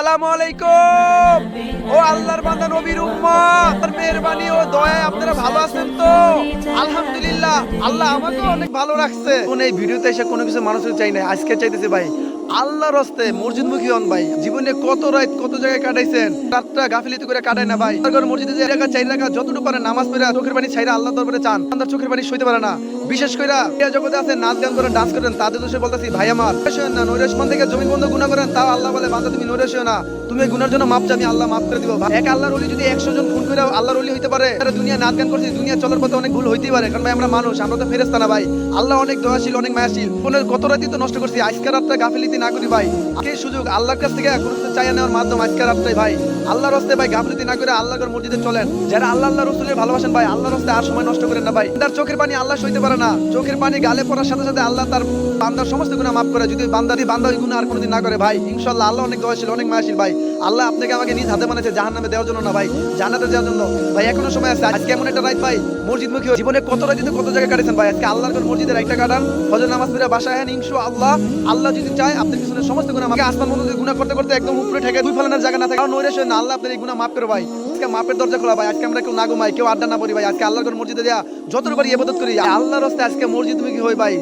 আসসালামু আলাইকুম। ও আল্লাহর বান্দা নবীর উম্মত, তার মেহেরবানি ও দয়ায় আপনারা ভালো আছেন তো? আলহামদুলিল্লাহ, আল্লাহ আমাকে অনেক ভালো রাখছে। কোন এই ভিডিওতে এসে কোনো কিছু মানুষের চাই না, আজকে চাইতেছি ভাই আল্লাহর রাস্তে মসজিদমুখী হন ভাই। জীবনে কত রাত কত জায়গায় কাটাইছেন, রাতটা গাফিলিতি করে কাটায় না ভাই। মসজিদে যে এলাকা চাই রাখা যতটুকু পারে নামাজ পড়ে চোখের পানি ছাইরা আল্লাহ দরবারে চান। আপনার চোখের পানি সইতে পারে না, বিশেষ করে জগতে আছে নাচ গান করেন, ডান্স করেন, তাদের দোষে বলতেছি ভাই আমার না নৈরাসমান থেকে জমি বন্ধ গুনাহ করেন, তাও আল্লাহ বলে বান্দা তুমি নৈরাশ হও না, তুমি এই গুনার জন্য মাপ চাও, আমি আল্লাহ মাফ করে দিব। এক আল্লাহর ওলি যদি 100 জন খুন করে আল্লাহর ওলি হইতে পারে, তারা দুনিয়া নাচ গান করছে, দুনিয়া চলার পথে অনেক ভুল হইতেই পারে, কারণ ভাই আমরা মানুষ, আমরা তো ফেরেশতা না ভাই। আল্লাহ অনেক দয়াশীল, অনেক মায়াশীল। কোনের কত রাতই তো নষ্ট করছি, আজকের রাতটা গাফিলিতি না করি ভাই। এই সুযোগ আল্লাহর কাছ থেকে কোনো কিছু চাইয়া নেওয়ার মাধ্যম আজকের রাতটাই ভাই। আল্লাহর রাস্তায় ভাই গাফিলিতি না করে আল্লাহর মসজিদে চলেন। যারা আল্লাহ আল্লাহ রাসূলের ভালোবাসেন ভাই, আল্লাহর রাস্তায় আর সময় নষ্ট করেন না ভাই। তার চোখের পানি আল্লাহ সইতে পারে না, চোখের পানি গালে পড়ার সাথে সাথে আল্লাহ তার বান্দার সমস্ত গুনাহ মাফ করে, যদি বান্দা ওই গুনাহ আর কোনোদিন না করে ভাই। ইনশাআল্লাহ আল্লাহ অনেক দয়াশীল, অনেক মায়াশীল ভাই। আল্লাহ আপনাকে আমাকে নিজ হাতে বানাইছে জাহান্নামে দেওয়ার জন্য না ভাই, জান্নাতে যাওয়ার জন্য ভাই। এখনো সময় আছে, আজকে এমন একটা রাত ভাই মসজিদমুখী জীবনে কত রাত কত জায়গায় কাটাইছেন ভাই, আজকে আল্লাহর মসজিদের একটা কাটান, ফজর নামাজ পড়ে বাসায় আহেন। ইনশাআল্লাহ আল্লাহ যদি চায় আপনার পিছনে সমস্ত গুনাহ আমাকে আসমান মধ্যে গুনাহ করতে করতে একদম উপরে ঠেকে দুই ফেলানোর জায়গা না থাকে, কারণ নৈরাশ না, আল্লাহ আপনার এই গুনাহ মাফ করে ভাই। আজকে মাপের দরজা খোলা ভাই, আজকে আমরা কেউ না ঘুমাই, কেউ আড্ডা না পড়ি ভাই, আজকে আল্লাহর মসজিদে যা যতটুকু পারি ইবাদত করি, আল্লাহর রাস্তায় আজকে মসজিদমুখী হই ভাই।